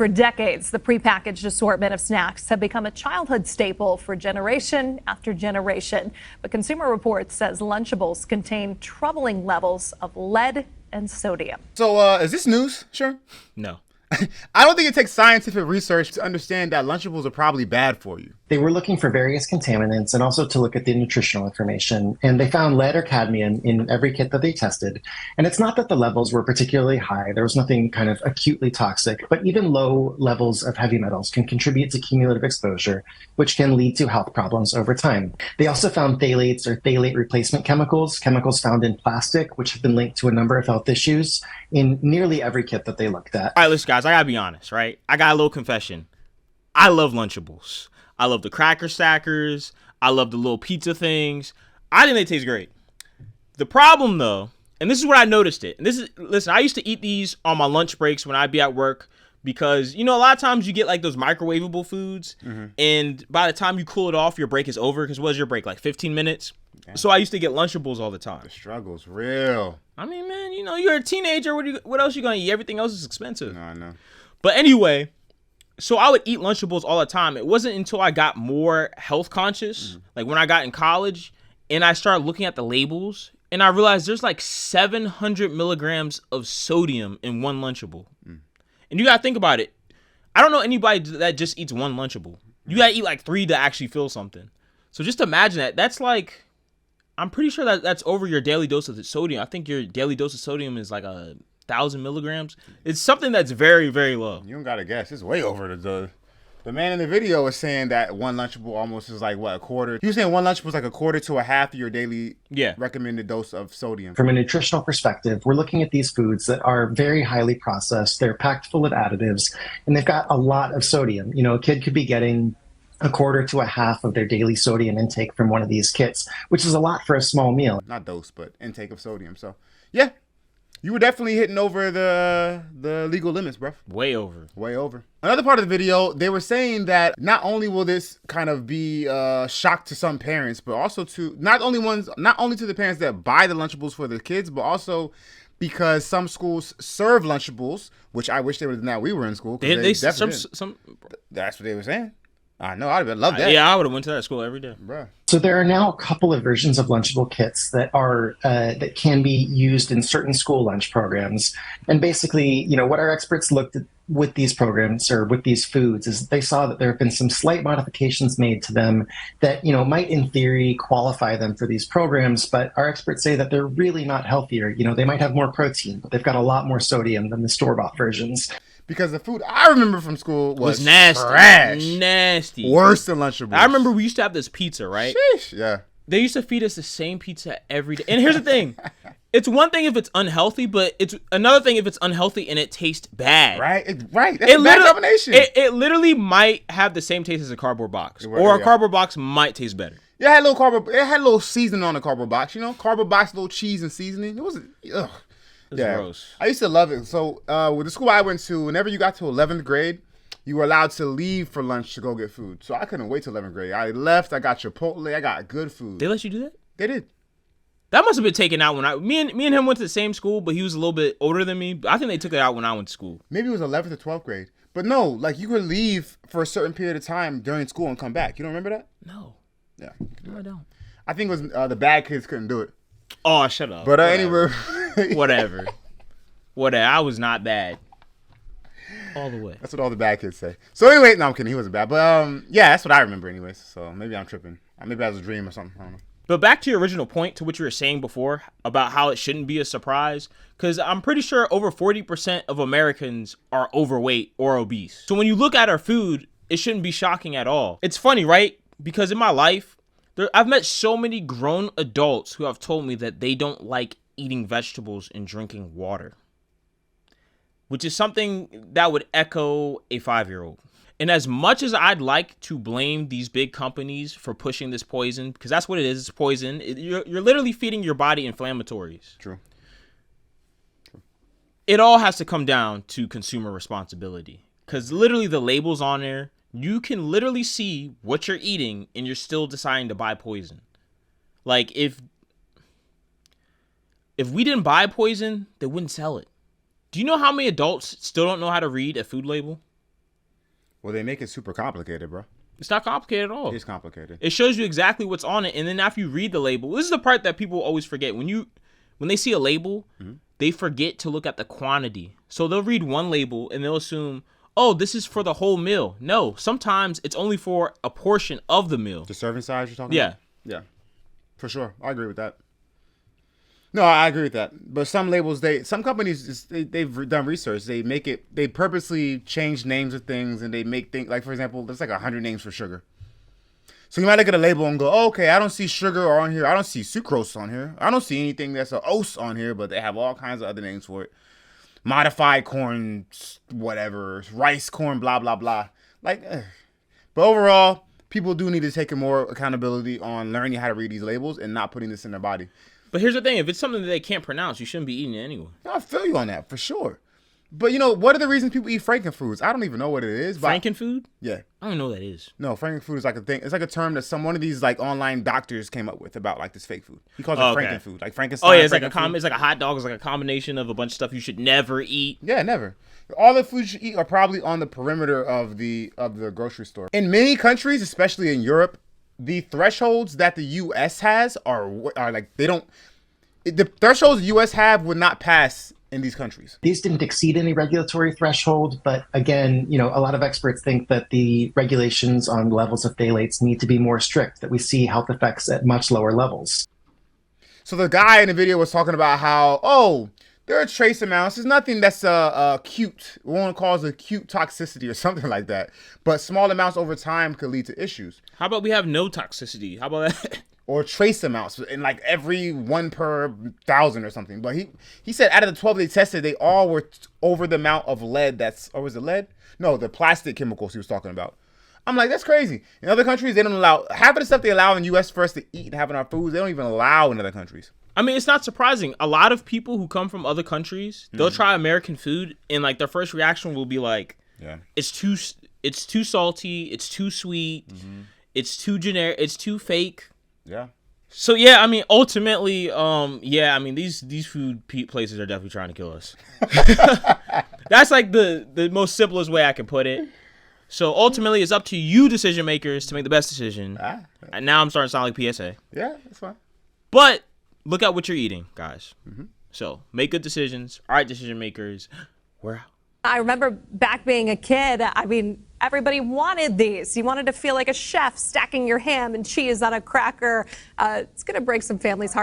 For decades, the prepackaged assortment of snacks have become a childhood staple for generation after generation. But Consumer Reports says Lunchables contain troubling levels of lead and sodium. So is this news? Sure. No. I don't think it takes scientific research to understand that Lunchables are probably bad for you. They were looking for various contaminants and also to look at the nutritional information. And they found lead or cadmium in every kit that they tested. And it's not that the levels were particularly high. There was nothing kind of acutely toxic, but even low levels of heavy metals can contribute to cumulative exposure, which can lead to health problems over time. They also found phthalates or phthalate replacement chemicals, chemicals found in plastic, which have been linked to a number of health issues in nearly every kit that they looked at. All right, listen, guys, I gotta be honest, right? I got a little confession. I love Lunchables. I love the cracker stackers. I love the little pizza things. I think they taste great. The problem, though, and this is what I noticed it. And this is, listen, I used to eat these on my lunch breaks when I'd be at work because, you know, a lot of times you get like those microwavable foods, and by the time you cool it off, your break is over. Because what was your break, like 15 minutes? Okay. So I used to get Lunchables all the time. The struggle's real. I mean, man, you know, you're a teenager. What else you gonna eat? Everything else is expensive. No, I know. But anyway, so I would eat Lunchables all the time. It wasn't until I got more health conscious, like when I got in college, and I started looking at the labels, and I realized there's like 700 milligrams of sodium in one Lunchable. And you gotta think about it. I don't know anybody that just eats one Lunchable. You gotta eat like 3 to actually feel something. So just imagine that. That's like, I'm pretty sure that's over your daily dose of the sodium. I think your daily dose of sodium is like 1,000 milligrams. It's something that's very, very low. You don't gotta guess. It's way over the man in the video was saying that one Lunchable almost is like, what, a quarter? He was saying one Lunchable is like a quarter to a half of your daily recommended dose of sodium. From a nutritional perspective, we're looking at these foods that are very highly processed. They're packed full of additives, and they've got a lot of sodium. You know, a kid could be getting a quarter to a half of their daily sodium intake from one of these kits, which is a lot for a small meal. Not dose, but intake of sodium. So, yeah. You were definitely hitting over the legal limits, bruv. Way over. Another part of the video, they were saying that not only will this kind of be a shock to some parents, but also to not only to the parents that buy the Lunchables for their kids, but also because some schools serve Lunchables, which I wish they would have done that we were in school. That's what they were saying. I know, I'd have loved that. Yeah, I would have went to that school every day. Bruh. So there are now a couple of versions of Lunchable kits that are that can be used in certain school lunch programs. And basically, you know, what our experts looked at with these programs or with these foods is they saw that there have been some slight modifications made to them that, you know, might in theory qualify them for these programs. But our experts say that they're really not healthier. You know, they might have more protein, but they've got a lot more sodium than the store-bought versions. Because the food I remember from school was nasty. Trash. Nasty. Worse than Lunchables. I remember we used to have this pizza, right? Sheesh, yeah. They used to feed us the same pizza every day. And here's the thing. It's one thing if it's unhealthy, but it's another thing if it's unhealthy and it tastes bad. Right. That's a bad combination. It literally might have the same taste as a cardboard box. Or a cardboard box might taste better. Yeah, it had a little seasoning on the cardboard box, you know? Cardboard box, little cheese and seasoning. It wasn't, ugh. Yeah, gross. I used to love it. So with the school I went to, whenever you got to 11th grade, you were allowed to leave for lunch to go get food. So I couldn't wait till 11th grade. I left. I got Chipotle. I got good food. They let you do that? They did. That must have been taken out when me and him went to the same school, but he was a little bit older than me. I think they took it out when I went to school. Maybe it was 11th or 12th grade. But no, like you could leave for a certain period of time during school and come back. You don't remember that? No. Yeah. No, I don't. I think it was the bad kids couldn't do it. Oh, shut up. But anyway. Whatever. I was not bad. All the way. That's what all the bad kids say. So anyway, no, I'm kidding. He wasn't bad. But yeah, that's what I remember anyways. So maybe I'm tripping. Maybe that was a dream or something. I don't know. But back to your original point to what you were saying before about how it shouldn't be a surprise. Because I'm pretty sure over 40% of Americans are overweight or obese. So when you look at our food, it shouldn't be shocking at all. It's funny, right? Because in my life, I've met so many grown adults who have told me that they don't like eating vegetables and drinking water, which is something that would echo a 5-year-old. And as much as I'd like to blame these big companies for pushing this poison, because that's what it is, it's poison. You're literally feeding your body inflammatories. True. It all has to come down to consumer responsibility. Because literally the labels on there, you can literally see what you're eating and you're still deciding to buy poison. Like if we didn't buy poison, they wouldn't sell it. Do you know how many adults still don't know how to read a food label? Well, they make it super complicated, bro. It's not complicated at all. It's complicated. It shows you exactly what's on it, and then after you read the label, this is the part that people always forget. When they see a label, they forget to look at the quantity. So they'll read one label and they'll assume, oh, this is for the whole meal. No, sometimes it's only for a portion of the meal. The serving size you're talking about? Yeah. Yeah, for sure. I agree with that. No, I agree with that. But some labels, some companies, they've done research. They purposely change names of things, and they make things, like, for example, there's like 100 names for sugar. So you might look at a label and go, oh, okay, I don't see sugar on here. I don't see sucrose on here. I don't see anything that's a ose on here, but they have all kinds of other names for it. Modified corn, whatever, rice, corn, blah, blah, blah. Like, but overall, people do need to take more accountability on learning how to read these labels and not putting this in their body. But here's the thing. If it's something that they can't pronounce, you shouldn't be eating it anyway. I feel you on that, for sure. But, what are the reasons people eat Frankenfoods? I don't even know what it is. Frankenfood? Yeah. I don't know what that is. No, Frankenfood is like a thing. It's like a term that one of these like online doctors came up with about like this fake food. He calls it Frankenfood, like Frankenstein. Oh yeah, it's like it's like a hot dog. It's like a combination of a bunch of stuff you should never eat. Yeah, never. All the foods you eat are probably on the perimeter of the grocery store. In many countries, especially in Europe, the thresholds that the U.S. has are like the thresholds the U.S. have would not pass in these countries. These didn't exceed any regulatory threshold, but again, a lot of experts think that the regulations on levels of phthalates need to be more strict, that we see health effects at much lower levels. So the guy in the video was talking about how, there are trace amounts. There's nothing that's acute. We want to cause acute toxicity or something like that. But small amounts over time could lead to issues. How about we have no toxicity? How about that? Or trace amounts in like every 1 per 1,000 or something. But he said out of the 12 they tested, they all were over the amount of lead or was it lead? No, the plastic chemicals he was talking about. I'm like, that's crazy. In other countries, they don't allow, half of the stuff they allow in the U.S. for us to eat and have in our foods, they don't even allow in other countries. I mean, it's not surprising. A lot of people who come from other countries, they'll try American food, and like their first reaction will be like, it's too salty, it's too sweet, it's too generic, it's too fake. Yeah. So yeah, I mean, ultimately, these food places are definitely trying to kill us. That's like the most simplest way I can put it. So ultimately, it's up to you, decision makers, to make the best decision. And now I'm starting to sound like PSA. Yeah, that's fine. But look at what you're eating, guys. So make good decisions. All right, decision makers. We're out. I remember back being a kid, I mean, everybody wanted these. You wanted to feel like a chef stacking your ham and cheese on a cracker. It's going to break some families' hearts.